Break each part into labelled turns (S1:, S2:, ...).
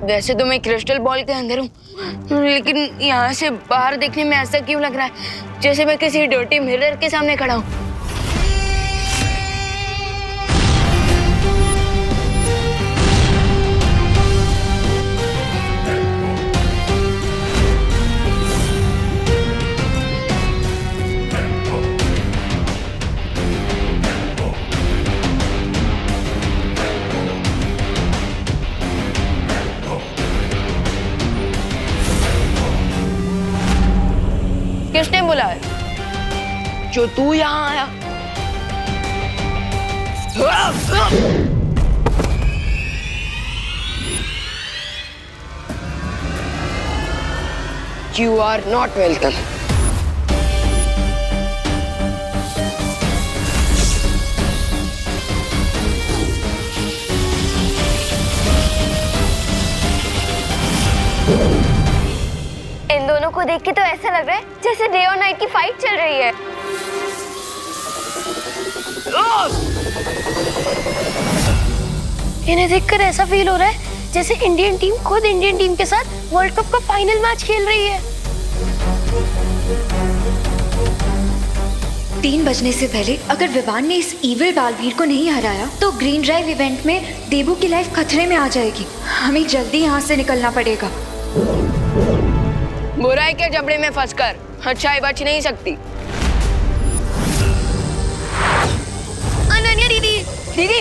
S1: वैसे तो मैं क्रिस्टल बॉल के अंदर हूँ, लेकिन यहाँ से बाहर देखने में ऐसा क्यों लग रहा है जैसे मैं किसी डर्टी मिरर के सामने खड़ा हूँ। किसने बुलाया? जो तू यहाँ आया? You are not welcome.
S2: इन दोनों को देख के तो ऐसा लग रहा है जैसे डे और नाइट की फाइट चल रही है। इन्हें देखकर ऐसा फील हो रहा है जैसे इंडियन टीम खुद इंडियन टीम के साथ वर्ल्ड कप का फाइनल मैच खेल रही है।
S3: 3 बजने से पहले अगर विवान ने इस इविल बालवीर को नहीं हराया तो ग्रीन ड्राइव इवेंट में देबू की लाइफ खतरे में आ जाएगी। हमें जल्दी यहाँ से निकलना पड़ेगा।
S1: बुराई के जबड़े में फंसकर अच्छाई बच नहीं सकती।
S2: अनन्या दीदी,
S1: दीदी,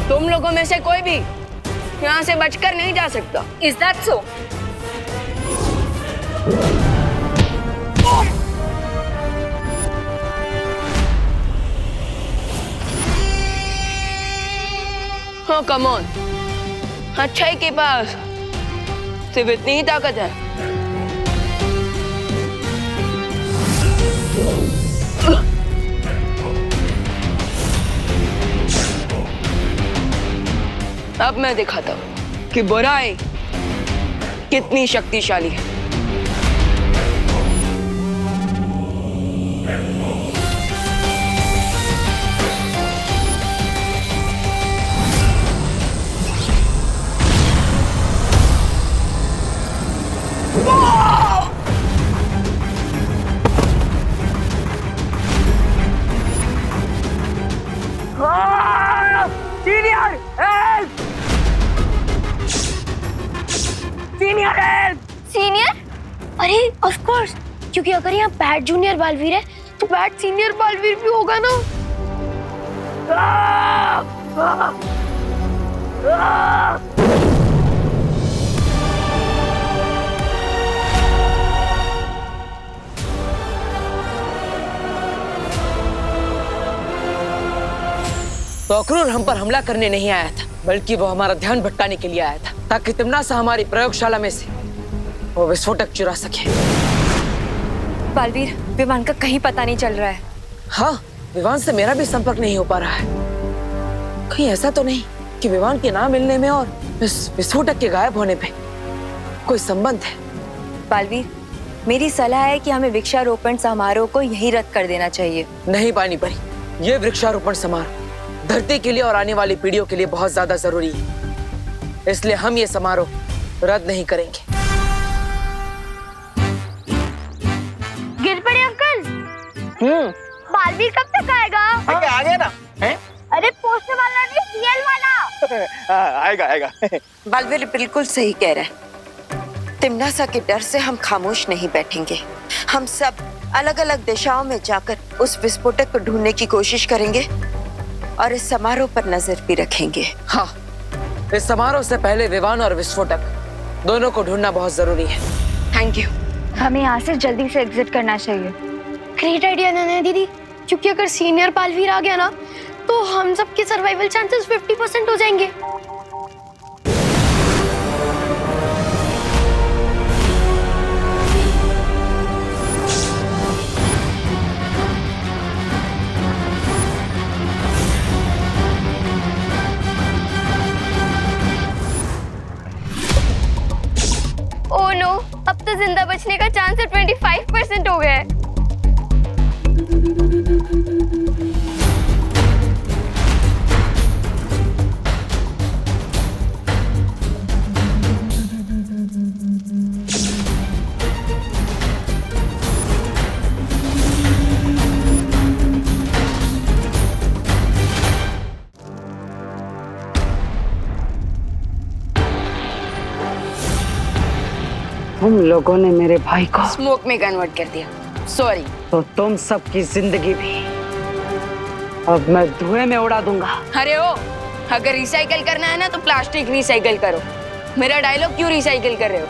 S1: तुम लोगों में से कोई भी यहाँ से बचकर नहीं जा सकता।
S2: Is that so?
S1: हाँ, कम ऑन। अच्छाई के पास सिर्फ इतनी ही ताकत है। अब मैं दिखाता हूँ कि बुराई कितनी शक्तिशाली है। Senior help! Senior help!
S2: Senior? अरे ऑफ कोर्स, क्योंकि अगर यहाँ बैड जूनियर बालवीर है तो बैड सीनियर बालवीर भी होगा ना।
S1: तो अक्रूर हम पर हमला करने नहीं आया था, बल्कि वो हमारा ध्यान भटकाने के लिए आया था, ताकि तिम्नासा हमारी प्रयोगशाला में से वो विस्फोटक चुरा सके।
S3: बालवीर, विवान का कहीं पता नहीं चल रहा है।
S1: हाँ, विवान से मेरा भी संपर्क नहीं हो पा रहा है। कहीं ऐसा तो नहीं कि विवान के ना मिलने में और इस विस्फोटक के गायब होने पे कोई संबंध है?
S3: बालवीर, मेरी सलाह है कि हमें वृक्षारोपण समारोह को यहीं रद्द कर देना चाहिए।
S1: नहीं पानी परी, ये वृक्षारोपण समारोह धरती के लिए और आने वाली पीढ़ियों के लिए बहुत ज्यादा जरूरी है, इसलिए हम ये समारोह रद्द नहीं करेंगे।
S2: गिर पड़े अंकल। बालवीर कब तक आएगा?
S4: आ गया ना? हैं?
S2: अरे पोस्टर वाला नहीं, रियल वाला।
S4: आएगा आएगा।
S5: बालवीर बिल्कुल सही कह रहा है। तिम्नासा के डर से हम खामोश नहीं बैठेंगे। हम सब अलग अलग दिशाओं में जाकर उस विस्फोटक को ढूंढने की कोशिश करेंगे और इस समारोह पर नजर भी रखेंगे।
S1: हाँ, इस समारोह से पहले विवान और विस्फोटक दोनों को ढूंढना बहुत जरूरी है। Thank you.
S3: हमें यहाँ से जल्दी से एग्जिट करना चाहिए।
S2: ग्रेट आइडिया अनन्या दीदी, क्योंकि अगर सीनियर बालवीर आ गया ना तो हम सबके सर्वाइवल चांसेस 50% हो जाएंगे। ओह नो, अब तो जिंदा बचने का चांस 25% हो गया है।
S1: तुम लोगों ने मेरे भाई को
S4: स्मोक में कन्वर्ट कर दिया। सॉरी।
S1: तो तुम सबकी जिंदगी भी अब मैं धुएं में उड़ा दूंगा।
S4: अरे ओ, अगर रिसाइकल करना है ना तो प्लास्टिक रिसाइकल करो। मेरा डायलॉग क्यों रिसाइकल कर रहे हो?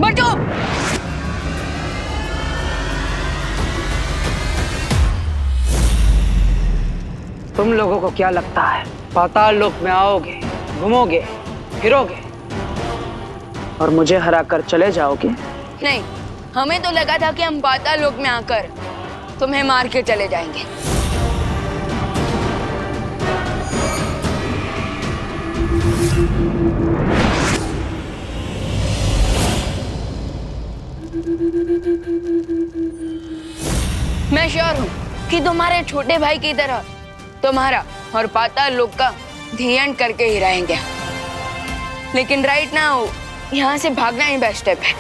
S4: बटो!
S1: तुम लोगों को क्या लगता है पाताल लोक में आओगे, घूमोगे, फिरोगे और मुझे हरा कर चले जाओगे?
S4: नहीं, हमें तो लगा था कि हम पाताल लोक में आकर तुम्हें मार के चले जाएंगे। मैं श्योर हूँ कि तुम्हारे छोटे भाई की तरह तुम्हारा और पाताल लोक का ध्यान करके ही रहेंगे। लेकिन राइट नाउ यहाँ से भागना ही बेस्ट स्टेप है।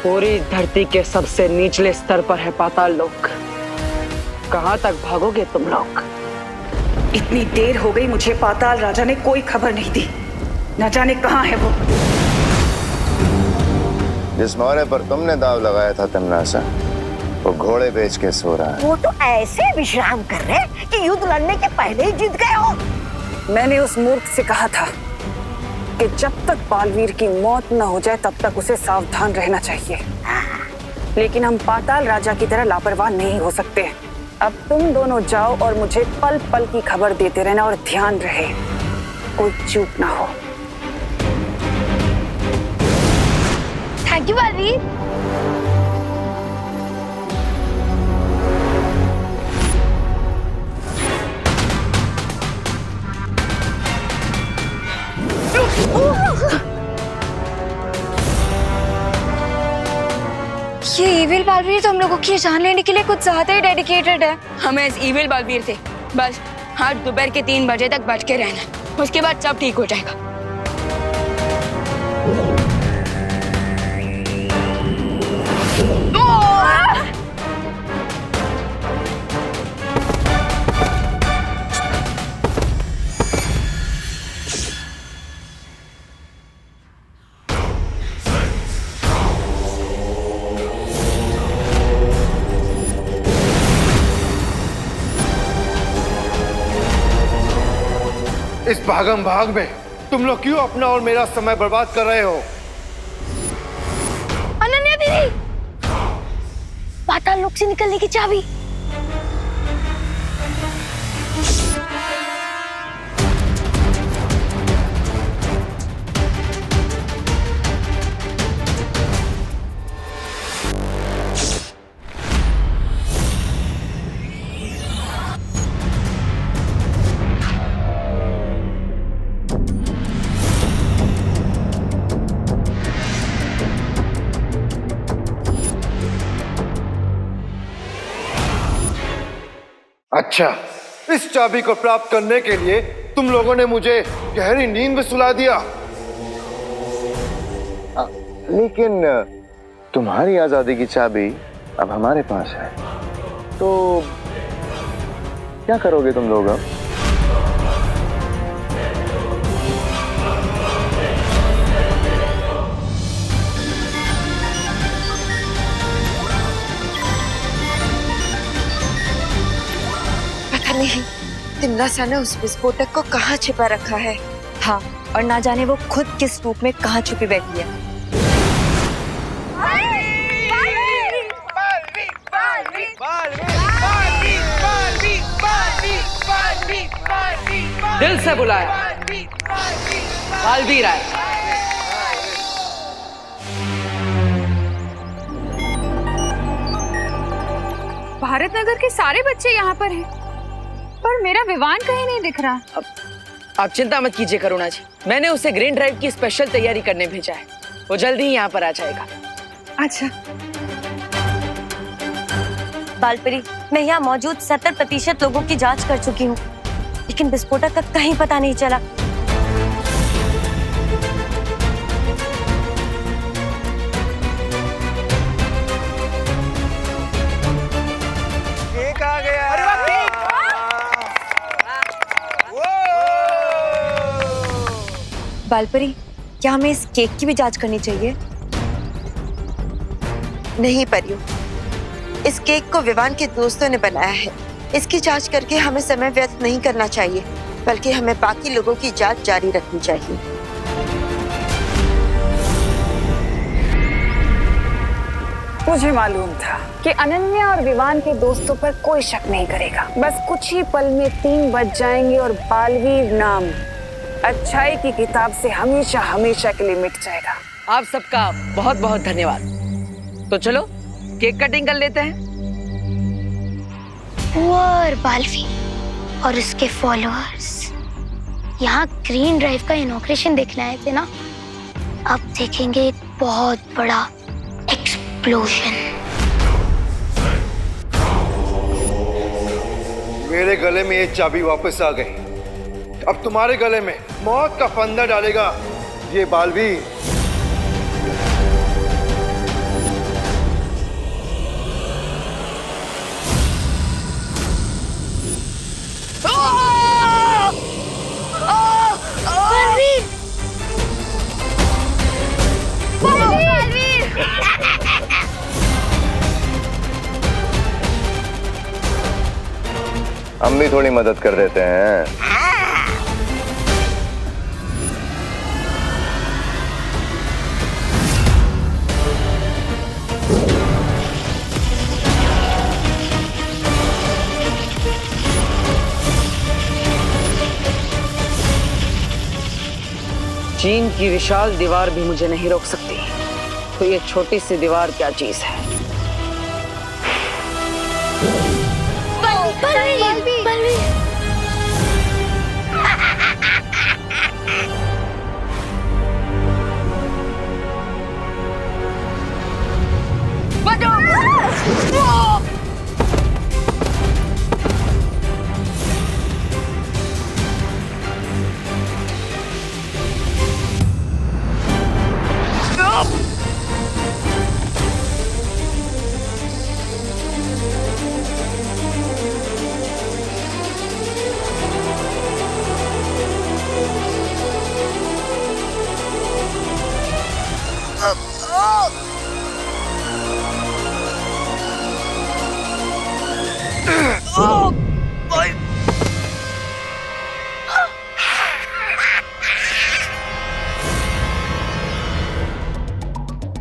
S1: पूरी धरती के सबसे निचले स्तर पर है पाताल लोक। कहां तक भागोगे तुम लोग?
S6: इतनी देर हो गई, मुझे पाताल राजा ने कोई खबर नहीं दी। न जाने कहाँ है वो।
S7: जिस मोहरे पर तुमने दाव लगाया था तन्नासा, वो घोड़े बेच के सो रहा है।
S8: वो तो ऐसे विश्राम कर रहे कि युद्ध लड़ने के पहले ही जीत गए हो।
S6: मैंने उस मूर्ख से कहा था कि जब तक बालवीर की मौत न हो जाए तब तक उसे सावधान रहना चाहिए। लेकिन हम पाताल राजा की तरह लापरवाह नहीं हो सकते। अब तुम दोनों जाओ और मुझे पल पल की खबर देते रहना, और ध्यान रहे कोई चूक ना हो।
S2: Thank you Baalveer.
S3: ये इविल बालवीर तो हम लोगों की जान लेने के लिए कुछ ज्यादा ही डेडिकेटेड है।
S4: हम इस इविल बालवीर थे, बस आज दोपहर के 3 बजे तक बच के रहना, उसके बाद सब ठीक हो जाएगा।
S9: इस भागम भाग में तुम लोग क्यों अपना और मेरा समय बर्बाद कर रहे हो?
S2: अनन्या दीदी, पाताल लोक से निकलने की चाबी।
S9: अच्छा, इस चाबी को प्राप्त करने के लिए तुम लोगों ने मुझे गहरी नींद में सुला दिया।
S7: लेकिन तुम्हारी आजादी की चाबी अब हमारे पास है, तो क्या करोगे तुम लोग अब?
S5: नहीं, तिमनासा ने उस विस्फोटक को कहाँ छिपा रखा है।
S8: हाँ, और ना जाने वो खुद किस रूप में कहाँ छुपी बैठी है।
S1: दिल से बुलाया, बालवीर आए।
S10: भारत नगर के सारे बच्चे यहाँ पर हैं, पर मेरा विवान कहीं नहीं दिख रहा।
S1: आप चिंता मत कीजिए करुणा जी, मैंने उसे ग्रीन ड्राइव की स्पेशल तैयारी करने भेजा है। वो जल्दी ही यहाँ पर आ जाएगा।
S10: अच्छा
S8: बालपरी, मैं यहाँ मौजूद 70% लोगों की जांच कर चुकी हूँ, लेकिन विस्फोटक का कहीं पता नहीं चला। बालपरी, क्या हमें इस केक की भी जांच करनी चाहिए?
S5: नहीं परियो, इस केक को विवान के दोस्तों ने बनाया है। इसकी जांच करके हमें समय व्यर्थ नहीं करना चाहिए, बल्कि हमें बाकी लोगों की जांच जारी रखनी चाहिए।
S6: मुझे मालूम था कि अनन्या और विवान के दोस्तों पर कोई शक नहीं करेगा। बस कुछ ही पल में 3 बज जाएंगे और बालवीर नाम अच्छाई की किताब से हमेशा हमेशा के लिए मिट जाएगा।
S1: आप सबका बहुत बहुत धन्यवाद। तो चलो केक कटिंग कर लेते हैं।
S2: पुअर बालवीर और उसके फॉलोअर्स यहाँ ग्रीन ड्राइव का इनॉग्रेशन देखने आए थे ना, अब देखेंगे एक बहुत बड़ा एक्सप्लोजन।
S9: मेरे गले में ये चाबी वापस आ गई। अब तुम्हारे गले में मौत का फंदा डालेगा ये बालवीर।
S7: हम भी थोड़ी मदद कर देते हैं।
S1: चीन की विशाल दीवार भी मुझे नहीं रोक सकती, तो ये छोटी सी दीवार क्या चीज है।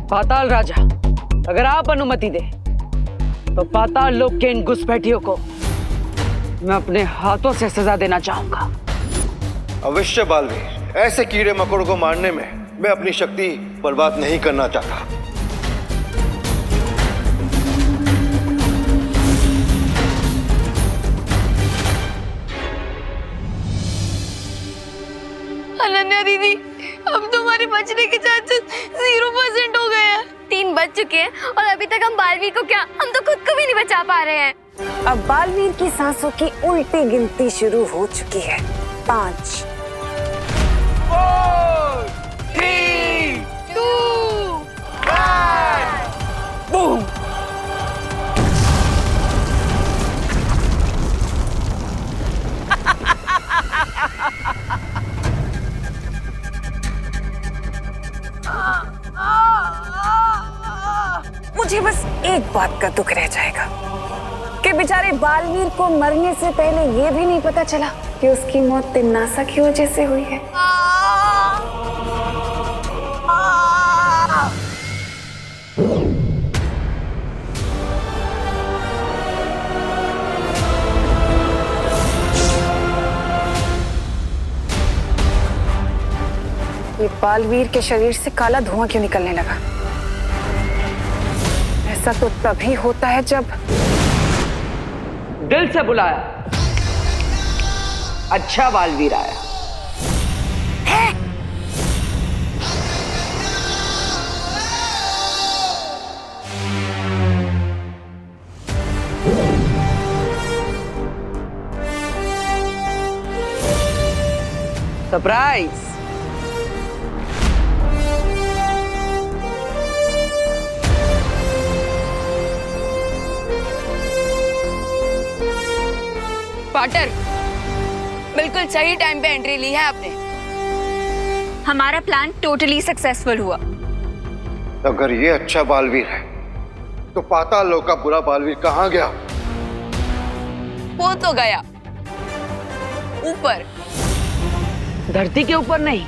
S1: पाताल राजा, अगर आप अनुमति दे तो पाताल लोक के इन घुसपैठियों को मैं अपने हाथों से सजा देना चाहूंगा।
S9: अवश्य बालवीर, ऐसे कीड़े मकोड़ों को मारने में मैं अपनी शक्ति बर्बाद नहीं करना चाहता।
S4: अनन्या दीदी, अब तुम्हारे बचने के चांसेस 0% हो गए हैं।
S2: 3 बज चुके हैं और अभी तक हम बालवीर को क्या, हम तो खुद को भी नहीं बचा पा रहे हैं।
S6: अब बालवीर की सांसों की उल्टी गिनती शुरू हो चुकी है। 5
S1: 4 3 2 1 बूम।
S6: मुझे बस एक बात का दुख रह जाएगा कि बेचारे बालवीर को मरने से पहले ये भी नहीं पता चला कि उसकी मौत तिन्नासा की वजह से हुई है। ये बालवीर के शरीर से काला धुआं क्यों निकलने लगा? ऐसा तो तभी होता है जब
S1: दिल से बुलाया, अच्छा बालवीर आया। सरप्राइज।
S4: पार्टनर, बिल्कुल सही टाइम पे एंट्री ली है आपने।
S3: हमारा प्लान टोटली सक्सेसफुल हुआ।
S9: अगर ये अच्छा बालवीर है तो पाताल लोक का बुरा बालवीर कहाँ गया?
S4: वो तो गया ऊपर।
S1: धरती के ऊपर नहीं,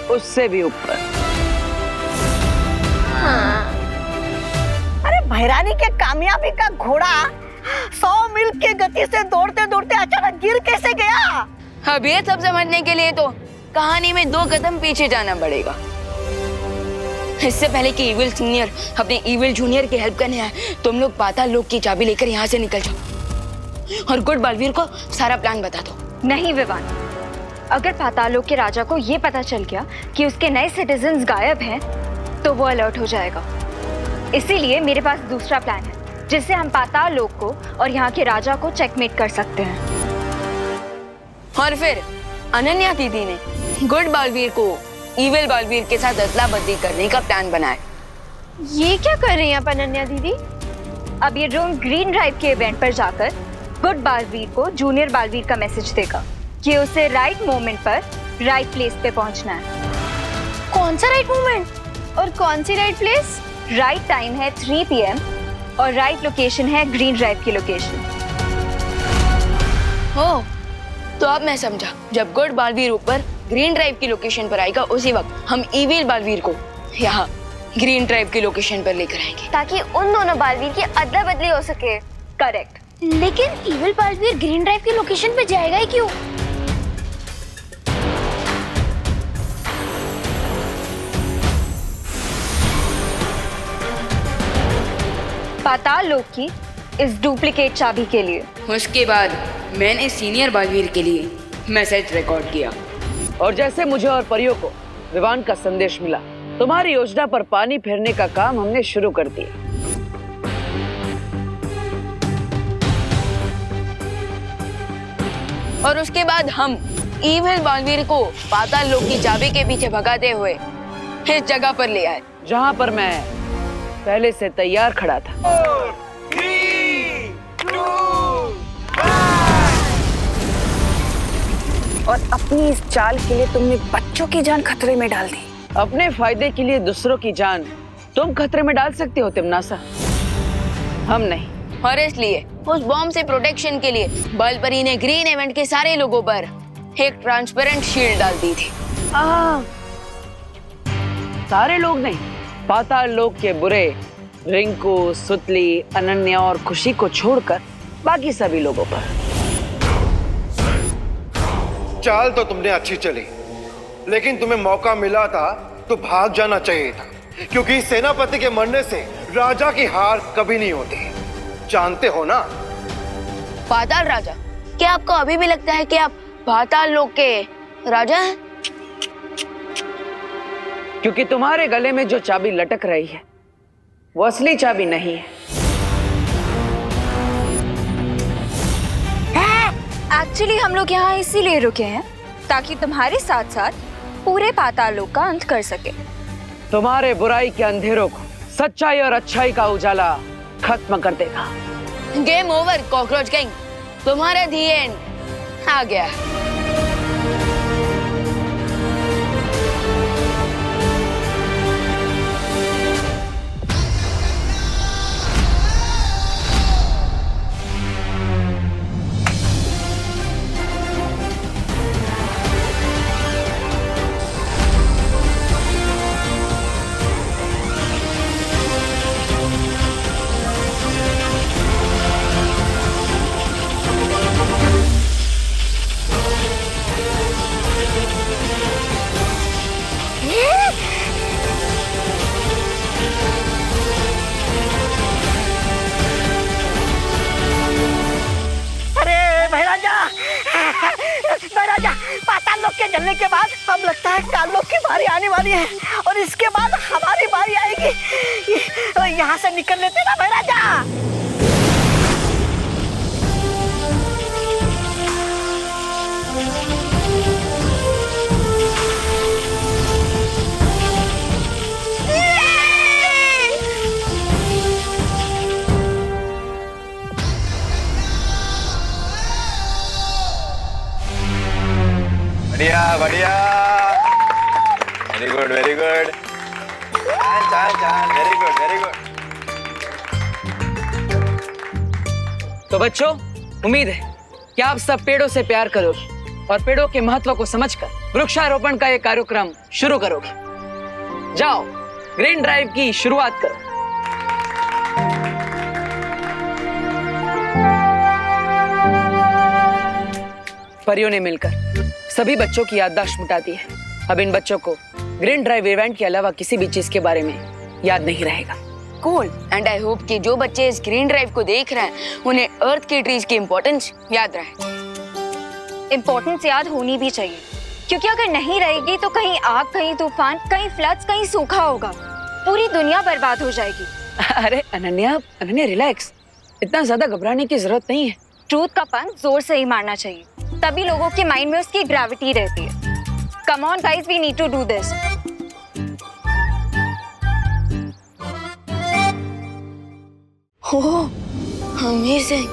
S1: उससे भी ऊपर।
S11: अरे भैरानी के कामयाबी का घोड़ा 100 मील की गति से दौड़ते दौड़ते अचानक गिर कैसे गया?
S4: अब ये सब समझने के लिए तो कहानी में 2 कदम पीछे जाना पड़ेगा। इससे पहले कि इविल सीनियर अपने इविल जूनियर की हेल्प करने आए, तुम लोग पाताल लोक की चाबी लेकर यहाँ से निकल जाओ और गुड बालवीर को सारा प्लान बता दो।
S3: नहीं विवान, अगर पाताल लोक के राजा को ये पता चल गया कि उसके नए सिटीजन्स गायब हैं, तो वो अलर्ट हो जाएगा। इसीलिए मेरे पास दूसरा प्लान है जिससे हम पाताल लोक को और यहाँ के राजा को चेकमेट कर सकते हैं।
S4: और फिर अनन्या दीदी ने गुड बालवीर को इविल बालवीर के साथ अदला बदली करने का प्लान बनाया।
S3: ये क्या कर रही हैं आप अनन्या दीदी? अब ये ड्रोन ग्रीन ड्राइव के इवेंट पर जाकर गुड बालवीर को जूनियर बालवीर का मैसेज देगा कि उसे राइट मोमेंट पर राइट प्लेस पे पहुंचना है।
S2: कौन सा राइट मोमेंट
S3: और कौन सी राइट प्लेस? राइट टाइम है 3 PM और राइट लोकेशन है ग्रीन ड्राइव की लोकेशन।
S4: हो तो अब मैं समझा, जब गुड बालवीर ऊपर ग्रीन ड्राइव की लोकेशन पर आएगा, उसी वक्त हम इविल बालवीर को यहाँ ग्रीन ड्राइव की लोकेशन पर लेकर आएंगे,
S2: ताकि उन दोनों बालवीर की अदला बदली हो सके।
S3: करेक्ट।
S2: लेकिन इविल बालवीर ग्रीन ड्राइव की लोकेशन पे जाएगा ही क्यों?
S3: पाताल लोक की इस डुप्लीकेट चाबी के लिए।
S4: उसके बाद मैंने सीनियर बालवीर के लिए मैसेज रिकॉर्ड किया
S1: और जैसे मुझे और परियों को विवान का संदेश मिला, तुम्हारी योजना पर पानी फेरने का काम हमने शुरू कर दिया।
S4: और उसके बाद हम इविल बालवीर को पाताल लोक की चाबी के पीछे भगाते हुए इस जगह पर ले आए
S1: जहां पर मैं पहले से तैयार खड़ा था।
S6: और अपनी इस चाल के लिए तुमने बच्चों की जान खतरे में डाल दी।
S1: अपने फायदे के लिए दूसरों की जान तुम खतरे में डाल सकती हो तिमनासा, हम नहीं।
S4: और इसलिए उस बॉम्ब से प्रोटेक्शन के लिए बलपरी ने ग्रीन इवेंट के सारे लोगों पर एक ट्रांसपेरेंट शील्ड डाल दी थी।
S1: सारे लोग नहीं, पाताल लोक के बुरे रिंकू, सुतली, अनन्या और खुशी को छोड़कर बाकी सभी लोगों पर।
S9: चाल तो तुमने अच्छी चली, लेकिन तुम्हें मौका मिला था तो भाग जाना चाहिए था, क्योंकि सेनापति के मरने से राजा की हार कभी नहीं होती, जानते हो ना?
S4: पाताल राजा? क्या आपको अभी भी लगता है कि आप पाताल लोक के राजा हैं?
S1: क्योंकि तुम्हारे गले में जो चाबी लटक रही है वो असली चाबी नहीं है।
S3: एक्चुअली हम लोग यहाँ इसीलिए रुके हैं ताकि तुम्हारे साथ साथ पूरे पाताल लोक का अंत कर सके।
S1: तुम्हारे बुराई के अंधेरों को सच्चाई और अच्छाई का उजाला खत्म कर देगा।
S4: गेम ओवर कॉकरोच गैंग, तुम्हारा दी एंड आ गया।
S11: पाताल लोक के जलने के बाद अब लगता है काल लोक की बारी आने वाली है और इसके बाद हमारी बारी आएगी। यहाँ से निकल लेते ना भाई राजा।
S9: बढ़िया बढ़िया।
S12: चाल वेरी गुड वेरी गुड।
S1: तो बच्चों, उम्मीद है कि आप सब पेड़ों से प्यार करोगे और पेड़ों के महत्व को समझकर वृक्षारोपण का ये कार्यक्रम शुरू करोगे। जाओ, ग्रीन ड्राइव की शुरुआत करो। परियों ने मिलकर सभी बच्चों की याददाश्त मिटा दी है। अब इन बच्चों को ग्रीन ड्राइव इवेंट के अलावा किसी भी चीज के बारे में याद नहीं रहेगा।
S4: कूल। एंड आई होप कि जो बच्चे इस ग्रीन ड्राइव को देख रहे हैं उन्हें अर्थ की ट्रीज की इम्पोर्टेंस याद रहे।
S3: इम्पोर्टेंस याद होनी भी चाहिए, क्योंकि अगर नहीं रहेगी तो कहीं आग, कहीं तूफान, कहीं फ्लड्स, कहीं सूखा होगा, पूरी दुनिया बर्बाद हो जाएगी।
S1: अरे अनन्या रिलैक्स, इतना ज्यादा घबराने की जरूरत नहीं है।
S3: ट्रूथ का पंच जोर से ही मारना चाहिए, तभी लोगों के माइंड में उसकी ग्रेविटी रहती है। Come on guys, we need to do this.
S4: Oh, amazing.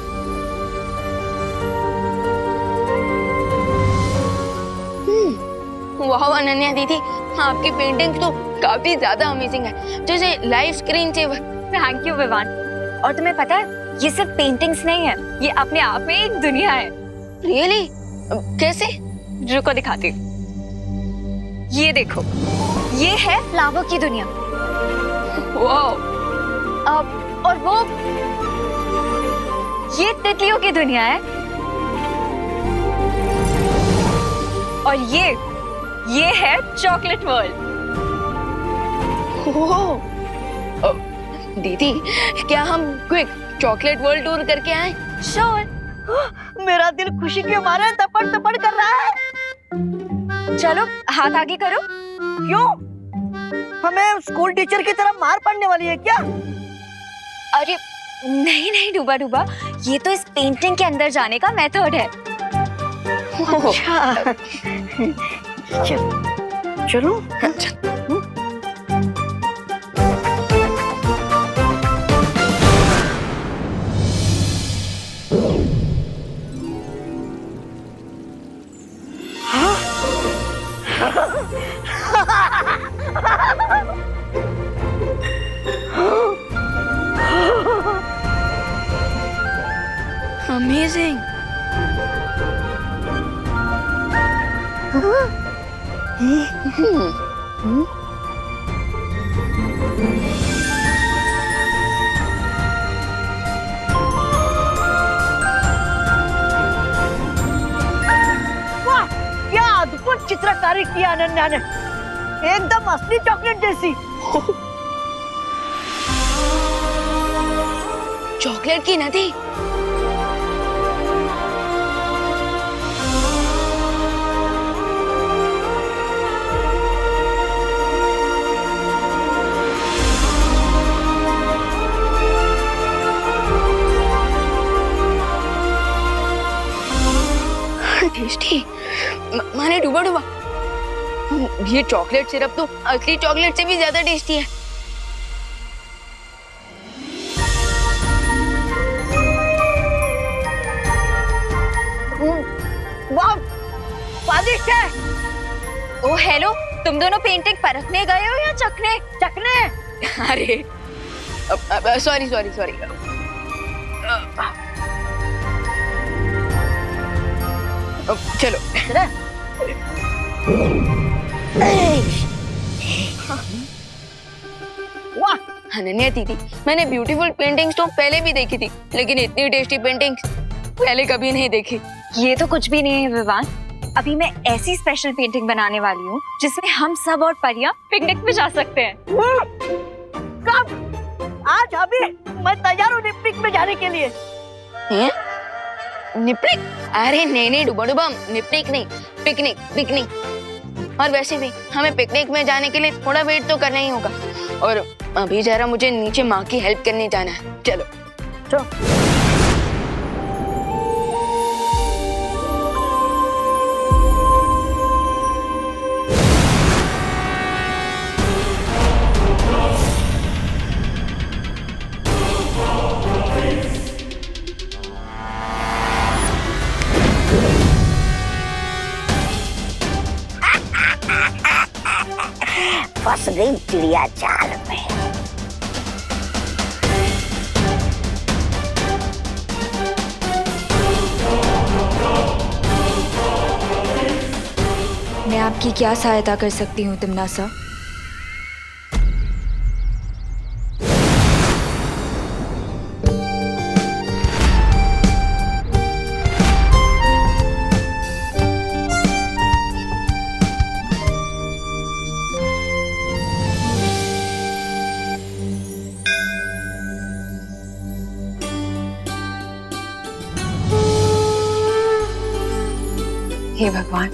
S4: वाह अनन्या दीदी, आपकी पेंटिंग तो काफी ज्यादा अमेजिंग है, जैसे live screen saver.
S3: Thank you Vivaan. और तुम्हें पता है, ये सिर्फ पेंटिंग्स नहीं है, ये अपने आप में एक दुनिया है।
S4: रियली? कैसे?
S3: रुको दिखाती हूँ। ये देखो, ये है फ्लावर की दुनिया।
S4: वाह।
S3: और वो ये तितलियों की दुनिया है। और ये है चॉकलेट वर्ल्ड।
S4: दीदी, क्या हम क्विक चॉकलेट वर्ल्ड टूर करके आए?
S3: श्योर।
S11: मेरा दिल खुशी के मारे तपड़ तपड़ कर रहा है।
S3: चलो हाथ आगे करो।
S11: क्यों? हमें स्कूल टीचर की तरह मार पड़ने वाली है क्या?
S3: अरे नहीं डूबा डूबा, ये तो इस पेंटिंग के अंदर जाने का मेथड है।
S11: अच्छा। चलो।
S4: Amazing.
S11: वाह, क्या अद्भुत चित्रकारी की अनन्या ने, एकदम असली चॉकलेट जैसी।
S4: चॉकलेट की नदी। टेस्टी। माने डूबा डूबा, ये चॉकलेट सिरप तो असली चॉकलेट से भी ज्यादा टेस्टी है।
S11: वाह, स्वादिष्ट है।
S3: ओ हेलो, तुम दोनों पेंटिंग परखने गए हो या चखने?
S11: चखने।
S4: अरे सॉरी सॉरी सॉरी। चलो।
S11: वाह
S4: अनन्या दीदी, मैंने ब्यूटीफुल पेंटिंग्स तो पहले भी देखी थी, लेकिन इतनी टेस्टी पेंटिंग्स पहले कभी नहीं देखी।
S3: ये तो कुछ भी नहीं है विवान, अभी मैं ऐसी स्पेशल पेंटिंग बनाने वाली हूँ जिसमें हम सब और परियां पिकनिक पे जा सकते हैं।
S11: कब? आज अभी मैं तैयार हूँ पिकनिक में जाने के लिए।
S4: निपनिक? अरे नहीं डूबा डूबा, निपनिक नहीं, पिकनिक पिकनिक। और वैसे भी हमें पिकनिक में जाने के लिए थोड़ा वेट तो करना ही होगा, और अभी जरा मुझे नीचे माँ की हेल्प करने जाना है। चलो
S11: चलो। फंस गई चिड़िया जाल में।
S3: मैं आपकी क्या सहायता कर सकती हूँ तिमनासा?
S6: हे भगवान,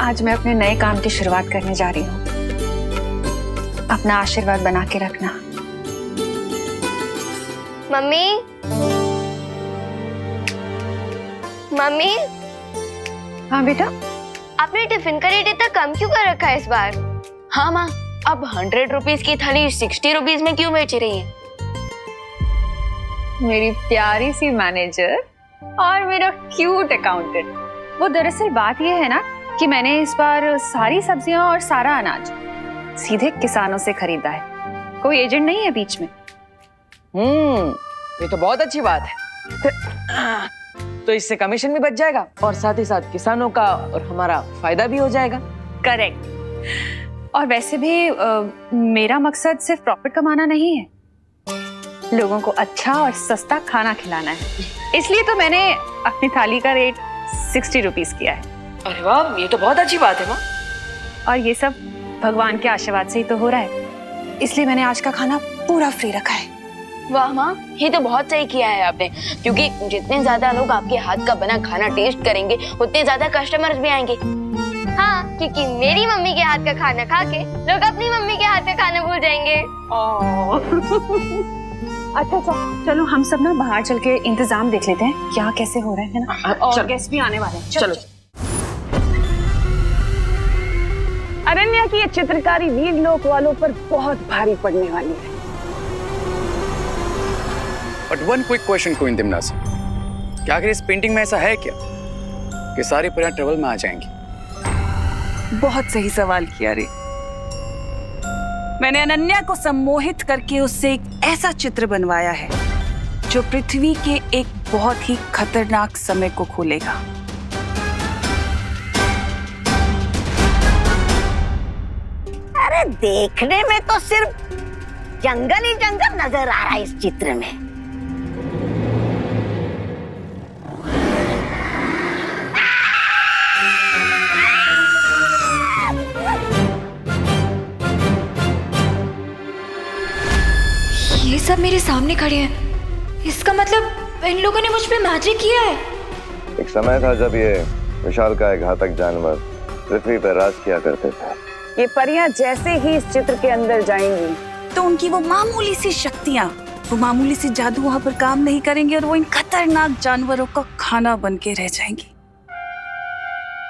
S6: आज मैं अपने नए काम की शुरुआत करने जा रही हूँ। अपना आशीर्वाद बना के रखना।
S2: मम्मी, मम्मी,
S6: हाँ बेटा।
S2: आपने टिफिन का रेट इतना कम क्यों कर रखा है इस बार?
S4: हाँ माँ, अब 100 रुपीज की थाली 60 रुपीज में क्यों बेच रही है?
S10: मेरी प्यारी सी मैनेजर और मेरा क्यूट अकाउंटेंट। वो दरअसल बात ये है ना कि मैंने इस बार सारी सब्जियां और सारा अनाज सीधे किसानों से खरीदा है। कोई एजेंट नहीं है बीच में।
S1: ये तो बहुत अच्छी बात है। तो इससे कमीशन भी बच जाएगा और साथ ही साथ किसानों का और हमारा फायदा भी हो जाएगा।
S10: करेक्ट। और वैसे भी मेरा मकसद सिर्फ प्रॉफिट कमाना नहीं है, लोगों को अच्छा और सस्ता खाना खिलाना है। इसलिए तो मैंने अपनी थाली का रेट 60 रुपीज किया है।
S1: अरे वाह, ये तो बहुत अच्छी बात है माँ।
S10: और ये सब भगवान के आशीर्वाद से ही तो हो रहा है, इसलिए मैंने आज का खाना पूरा फ्री रखा है।
S4: वाह माँ, ये तो बहुत सही किया है आपने, क्योंकि जितने ज्यादा लोग आपके हाथ का बना खाना टेस्ट करेंगे उतने ज्यादा कस्टमर्स भी आएंगे।
S2: हाँ, क्योंकि मेरी मम्मी के हाथ का खाना खा के लोग अपनी मम्मी के हाथ का खाना भूल जाएंगे।
S6: अच्छा, चलो हम सब ना बाहर चल के इंतजाम देख लेते हैं क्या कैसे हो रहा है ना। और गेस्ट भी आने वाले हैं। चलो। अरण्या की ये चित्रकारी वीर लोक वालों पर बहुत भारी पड़ने वाली है।
S12: But one quick question queen तिमनासा, क्या आखिर इस पेंटिंग में ऐसा है क्या कि सारी परियां ट्रबल में आ जाएंगी?
S6: बहुत सही सवाल किया रे। मैंने अनन्या को सम्मोहित करके उससे एक ऐसा चित्र बनवाया है जो पृथ्वी के एक बहुत ही खतरनाक समय को खोलेगा।
S11: अरे देखने में तो सिर्फ जंगल ही जंगल नजर आ रहा है इस चित्र में।
S3: ये सब मेरे सामने खड़े हैं, इसका मतलब इन लोगों ने मुझ पे मैजिक किया है।
S7: एक समय था जब ये विशालकाय घातक जानवर पृथ्वी पर राज किया करते थे।
S6: ये परियां जैसे ही इस चित्र के अंदर जाएंगी तो उनकी वो मामूली सी शक्तियां, वो मामूली सी जादू वहां पर काम नहीं करेंगे और वो इन खतरनाक जानवरों का खाना बन के रह जाएंगी।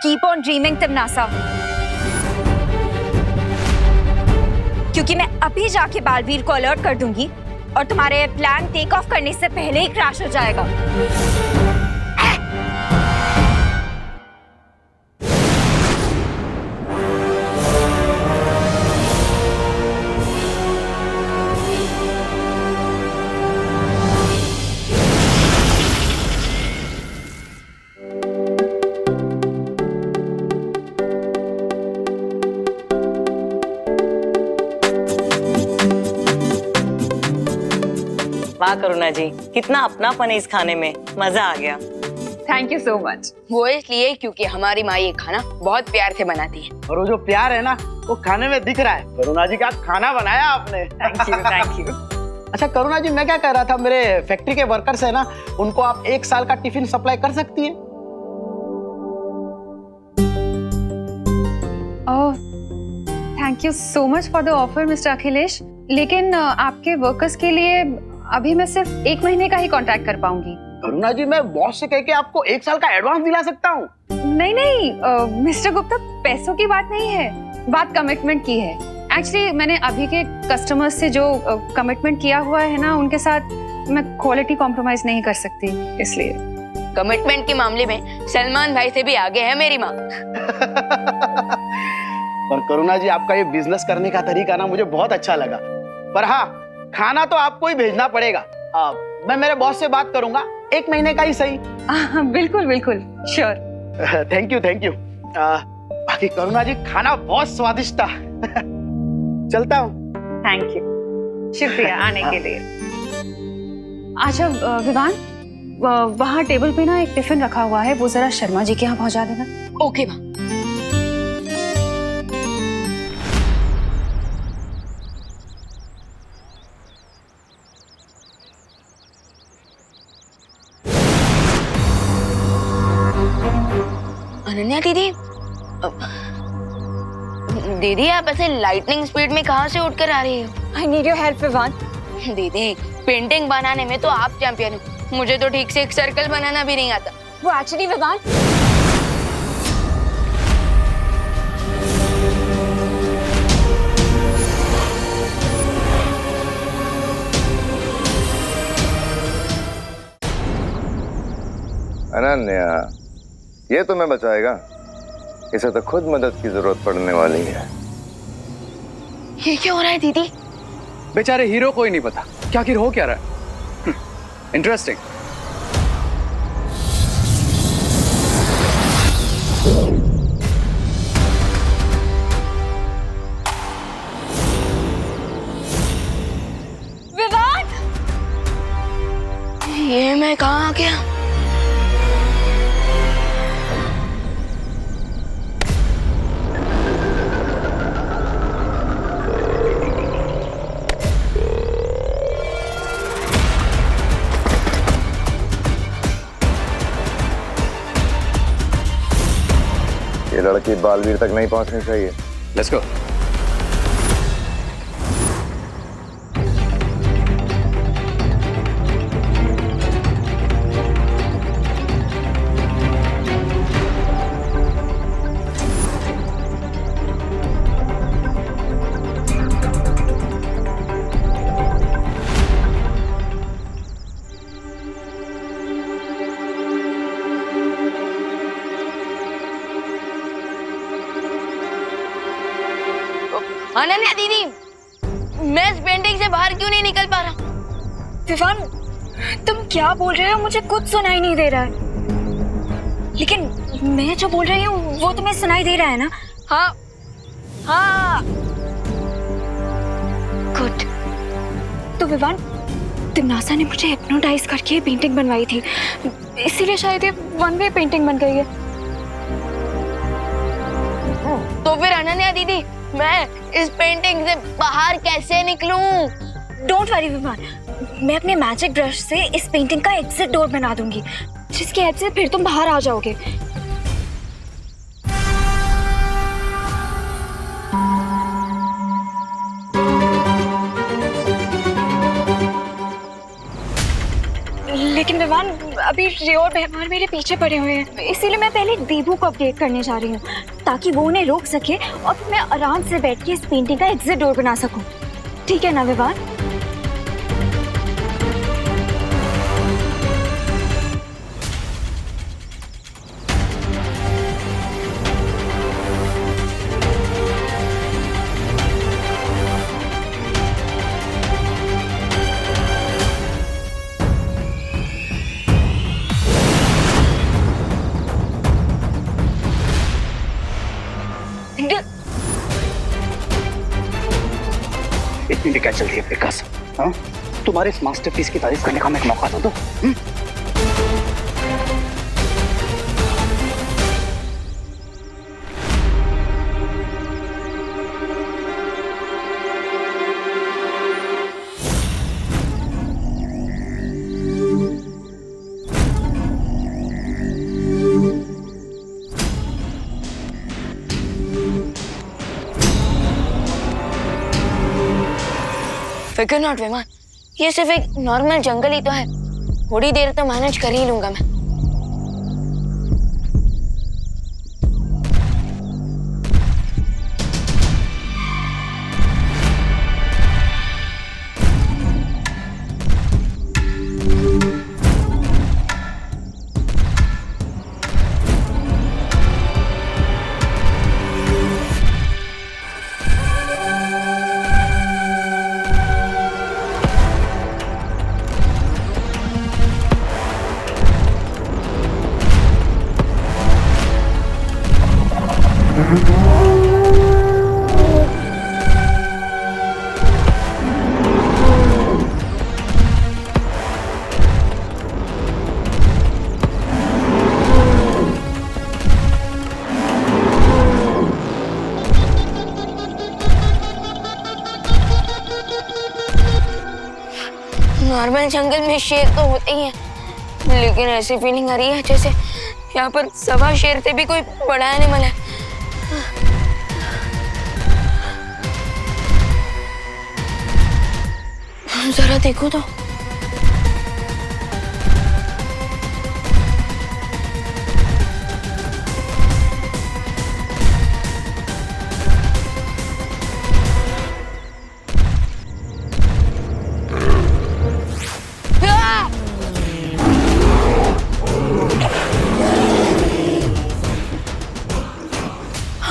S3: कीप ऑन ड्रीमिंग तिमनासा, क्योंकि मैं अभी जाके बालवीर को अलर्ट कर दूंगी और तुम्हारे प्लान टेक ऑफ करने से पहले ही क्रैश हो जाएगा।
S8: वाह करुणा जी, कितना अपनापन है इस खाने में, मजा आ गया।
S10: Thank you so much.
S4: वो इसलिए क्योंकि हमारी माँ ये खाना बहुत प्यार से बनाती है।
S13: और वो जो प्यार है ना वो खाने में दिख रहा है। करुणा जी, क्या खाना बनाया आपने।
S6: Thank you, thank you.
S13: अच्छा करुणा जी, मैं क्या कह रहा था, मेरे फैक्ट्री के वर्कर्स है ना, उनको आप 1 साल का टिफिन सप्लाई कर सकती हैं।
S10: Oh, thank you so much for the offer mister Akhilesh, लेकिन आपके वर्कर्स के लिए अभी मैं सिर्फ 1 महीने का ही कॉन्ट्रैक्ट कर पाऊंगी।
S13: करुणा जी, मैं बॉस से कह के आपको 1 साल का एडवांस दिला सकता हूँ।
S10: नहीं नहीं मिस्टर गुप्ता, पैसों की बात नहीं है, बात कमिटमेंट की है। एक्चुअली मैंने अभी के कस्टमर्स से जो कमिटमेंट किया हुआ है ना, उनके साथ मैं क्वालिटी कॉम्प्रोमाइज नहीं कर सकती, इसलिए।
S4: कमिटमेंट के मामले में सलमान भाई से भी आगे है मेरी माँ।
S13: और करुणा जी, आपका ये बिजनेस करने का तरीका ना मुझे बहुत अच्छा लगा। पर हाँ, खाना तो आपको ही भेजना पड़ेगा। मैं मेरे बॉस से बात करूंगा, 1 महीने का ही सही।
S10: बिल्कुल बिल्कुल, sure.
S13: Thank you thank you. बाकी करुणा जी, खाना बहुत स्वादिष्ट था। चलता हूँ।
S10: थैंक यू, शुक्रिया आने के लिए। अच्छा विवान, वहाँ टेबल पे ना एक टिफिन रखा हुआ है, वो जरा शर्मा जी के यहाँ पहुँचा देना।
S4: ओके माँ। अनन्या दीदी, दीदी आप ऐसे लाइटनिंग स्पीड में कहाँ से उठकर आ रही हो?
S3: I need your help Vivaan.
S4: दीदी, पेंटिंग बनाने में तो आप चैंपियन हो, मुझे तो ठीक से एक सर्कल बनाना भी नहीं आता।
S3: वो एक्चुअली विवान,
S7: अनन्या, ये तुम्हें बचाएगा? इसे तो खुद मदद की जरूरत पड़ने वाली है।
S4: ये क्या हो रहा है दीदी?
S12: बेचारे हीरो को ही नहीं पता क्या आखिर हो क्या रहा है। इंटरेस्टिंग।
S3: विवान,
S4: ये मैं कहाँ आ गया?
S7: ये लड़की बालवीर तक नहीं पहुंचनी चाहिए।
S12: Let's go.
S4: अनन्या दीदी, मैं इस पेंटिंग से बाहर क्यों नहीं निकल पा रहा?
S3: विवान, तुम क्या बोल रहे हो? मुझे कुछ सुनाई नहीं दे रहा है, लेकिन मैं जो बोल रही हूँ वो तुम्हें सुनाई दे रहा है ना?
S4: हाँ हाँ।
S3: गुड। तो विवान, तिमनासा ने मुझे हिप्नोटाइज करके पेंटिंग बनवाई थी, इसीलिए शायद ये वन वे पेंटिंग बन गई है।
S4: तो फिर अनन्या दीदी, मैं इस पेंटिंग से बाहर कैसे निकलूं?
S3: डोंट वरी विवान, मैं अपने मैजिक ब्रश से इस पेंटिंग का एग्जिट डोर बना दूंगी, जिसकी हेल्प से फिर तुम बाहर आ जाओगे। लेकिन विवान, अभी रियो और व्यवहार मेरे पीछे पड़े हुए हैं, इसीलिए मैं पहले दीबू को अपडेट करने जा रही हूँ, ताकि वो उन्हें रोक सके और फिर मैं आराम से बैठ के इस पेंटिंग का एग्जिट डोर बना सकूं। ठीक है ना विवान?
S13: इतनी भी क्या चल रही है विकास? हाँ, तुम्हारे इस मास्टरपीस की तारीफ करने का मैं एक मौका तो दो।
S4: फिकर नॉट विमान, ये सिर्फ एक नॉर्मल जंगल ही तो है, थोड़ी देर तो मैनेज कर ही लूंगा मैं। नॉर्मल जंगल में शेर तो होते ही हैं, लेकिन ऐसी फीलिंग आ रही है जैसे यहाँ पर सवा शेर से भी कोई बड़ा एनिमल है। जरा देखो तो।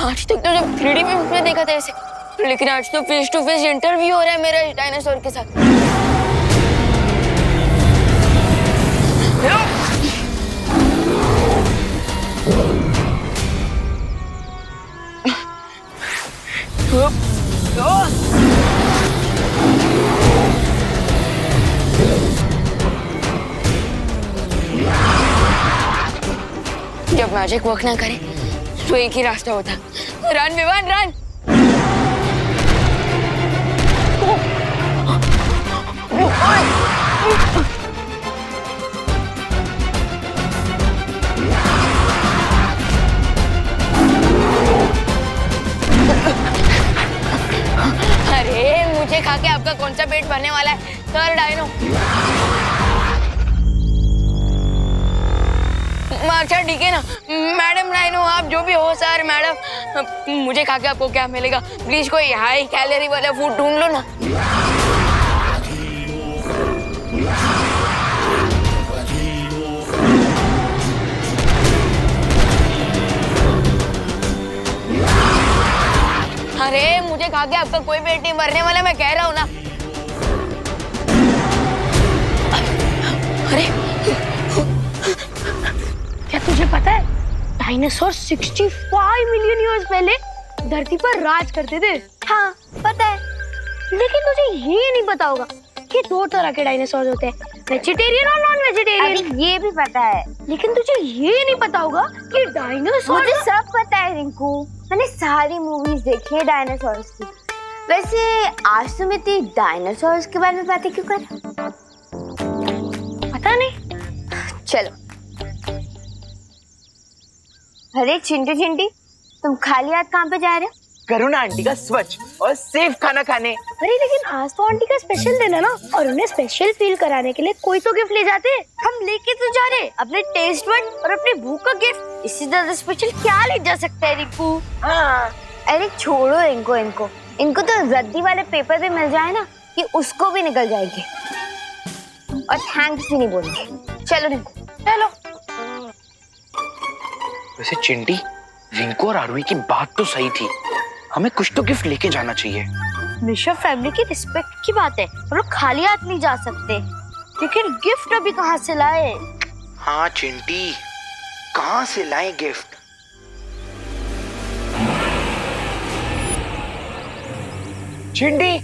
S4: आज तक तो जब 3D में उसमें देखा था ऐसे, लेकिन आज तो फेस टू फेस इंटरव्यू हो रहा है मेरा डायनासोर के साथ। जब मैजिक वर्क ना करे तो एक ही रास्ता होता, रन विवान रन। अरे मुझे खा के आपका कौन सा पेट भरने वाला है सर डायनो। अच्छा ठीक है ना मैडम डायनो, आप जो भी हो सर मैडम, मुझे खा के आपको क्या मिलेगा? प्लीज कोई हाई कैलोरी वाला फूड ढूंढ लो ना। अरे मुझे खा के आपका कोई पेट नहीं भरने वाला, मैं कह रहा हूँ ना। अरे
S2: क्या तुझे पता है डायनासोर 65 मिलियन ईयर्स पहले धरती पर राज करते थे? हाँ पता है, लेकिन तुझे ये नहीं पता होगा कि 2 तरह के डायनासोर होते हैं, वेजिटेरियन और नॉन वेजिटेरियन।
S3: ये भी पता है,
S2: लेकिन तुझे ये नहीं पता होगा कि डायनासोर।
S3: मुझे सब पता है रिंकू, मैंने सारी मूवीज देखी है डायनासोर्स की। वैसे आज तुम इतनी डायनासोर्स के बारे में बातें क्यों कर रहे हो?
S2: पता नहीं।
S3: चलो। अरे चिंटी चिंटी, तुम खाली हाथ कहाँ पे जा रहे हो?
S11: करुणा आंटी का स्वच्छ और सेफ खाना खाने।
S2: अरे लेकिन आज तो आंटी का स्पेशल दिन है ना, और उन्हें स्पेशल फील कराने के लिए कोई तो गिफ्ट ले जाते।
S3: हम लेके तो जा रहे अपने टेस्ट बड और अपनी भूख का गिफ्ट। इससे ज्यादा स्पेशल क्या ले जा सकता है रिंकू?
S11: हाँ।
S3: अरे छोड़ो इनको तो रद्दी वाले पेपर भी मिल जाए ना कि उसको भी निकल जाएंगे और थैंक्स भी नहीं बोलेंगे। चलो रिंकू चलो।
S13: वैसे चिंटी, रिंकू और आरुई की बात तो सही थी, हमें कुछ तो गिफ्ट लेके जाना चाहिए।
S2: मिश्रा फैमिली की रिस्पेक्ट की बात है, हम लोग खाली हाथ नहीं जा सकते, लेकिन गिफ्ट अभी कहाँ से लाए?
S13: हाँ चिंटी, कहाँ से लाए गिफ्ट? चिंटी,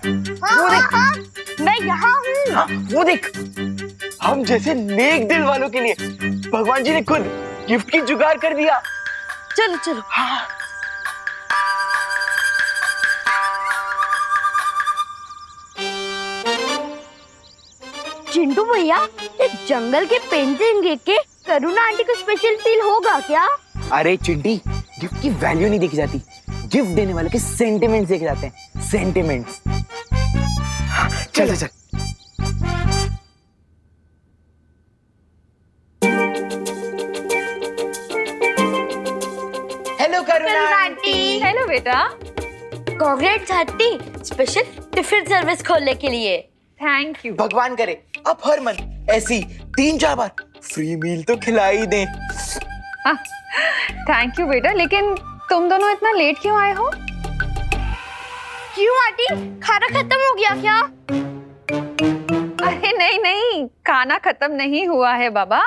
S13: वो देख।
S2: मैं यहाँ हूँ।
S13: हाँ, वो देख, हम जैसे नेक दिल वालों के लिए भगवान जी ने खुद गिफ्ट की जुगाड़ कर दिया।
S2: चलो चलो।
S13: हाँ।
S2: चिंटू भैया, ये जंगल के पेंटिंग देख के करुणा आंटी को स्पेशल फील होगा क्या?
S13: अरे चिंटी, गिफ्ट की वैल्यू नहीं देखी जाती, गिफ्ट देने वाले के सेंटिमेंट्स देखे जाते हैं, सेंटिमेंट्स। हाँ, चल चल चल। हेलो करुणा आंटी।
S10: हेलो बेटा।
S2: Congrats aunty, special tiffin service खोलने के लिए।
S10: Thank you.
S13: भगवान करे अब हर मंथ ऐसी 3-4 बार फ्री मील तो खिला ही दे।
S10: थैंक यू बेटा, लेकिन तुम दोनों इतना लेट क्यों आए हो?
S2: क्यों आंटी, खाना खत्म हो गया क्या?
S10: अरे नहीं, खाना खत्म नहीं हुआ है बाबा,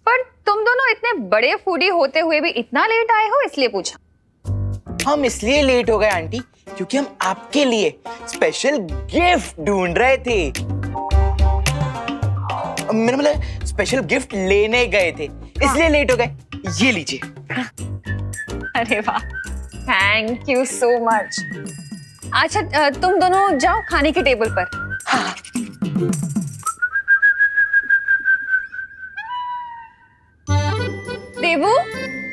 S10: पर तुम दोनों इतने बड़े फूडी होते हुए भी इतना लेट आए हो, इसलिए पूछा।
S13: हम इसलिए लेट हो गए आंटी क्योंकि हम आपके लिए स्पेशल गिफ्ट ढूंढ रहे थे। मेरा मतलब स्पेशल गिफ्ट लेने गए थे, इसलिए लेट हो गए। ये लीजिए।
S10: अरे वाह, थैंक यू सो मच। अच्छा तुम दोनों जाओ खाने की टेबल पर।
S13: हाँ।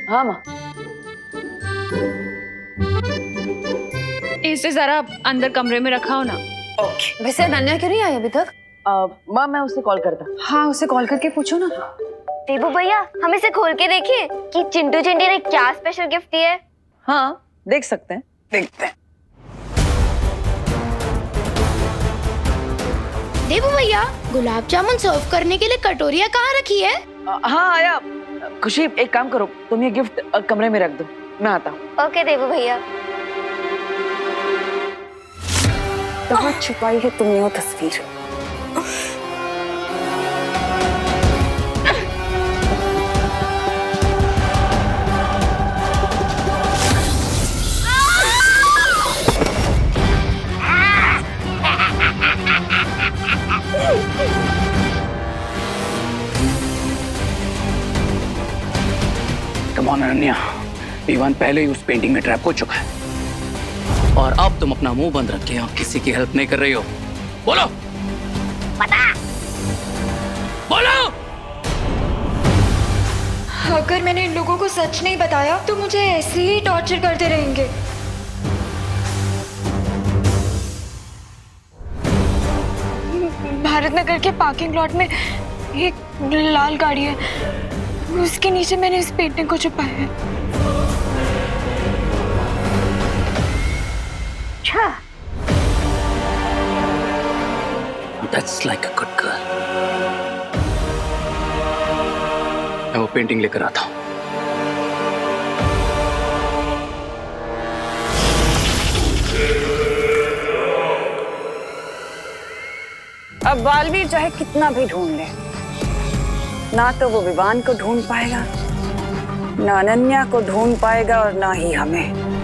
S1: हाँ माँ।
S10: इसे जरा अंदर कमरे में रखा हो ना।
S1: ओके।
S3: वैसे अनन्या क्यों नहीं आई अभी तक?
S1: माँ मैं उसे कॉल करता।
S10: हाँ, उसे कॉल करके पूछो ना।
S2: देबू भैया, हम इसे खोल के देखें कि चिंटू चिंटी ने क्या स्पेशल गिफ्ट दिया है।
S1: हाँ देख सकते हैं, देखते हैं।
S2: देबू भैया, गुलाब जामुन सर्व करने के लिए कटोरियाँ कहाँ रखी है?
S1: हाँ आया। खुशी एक काम करो, तुम ये गिफ्ट कमरे में रख दो, मैं आता हूँ।
S2: ओके देबू भैया।
S6: कहाँ छुपाई है तुमने वो तस्वीर?
S12: कम ऑन अनन्या, इवान पहले ही उस पेंटिंग में ट्रैप हो चुका है और अब तुम अपना मुंह बंद रखे और किसी की हेल्प नहीं कर रही हो। बोलो बोलो।
S3: अगर मैंने इन लोगों को सच नहीं बताया तो मुझे ऐसे ही टॉर्चर करते रहेंगे। भारत नगर के पार्किंग लॉट में एक लाल गाड़ी है, उसके नीचे मैंने इस पेंटिंग को छुपाया है।
S2: अच्छा,
S12: That's like a good girl. मैं वो पेंटिंग लेकर आता हूँ।
S6: अब बालवीर चाहे कितना भी ढूंढ ले, ना तो वो विवान को ढूंढ पाएगा, ना अनन्या को ढूंढ पाएगा और ना ही हमें।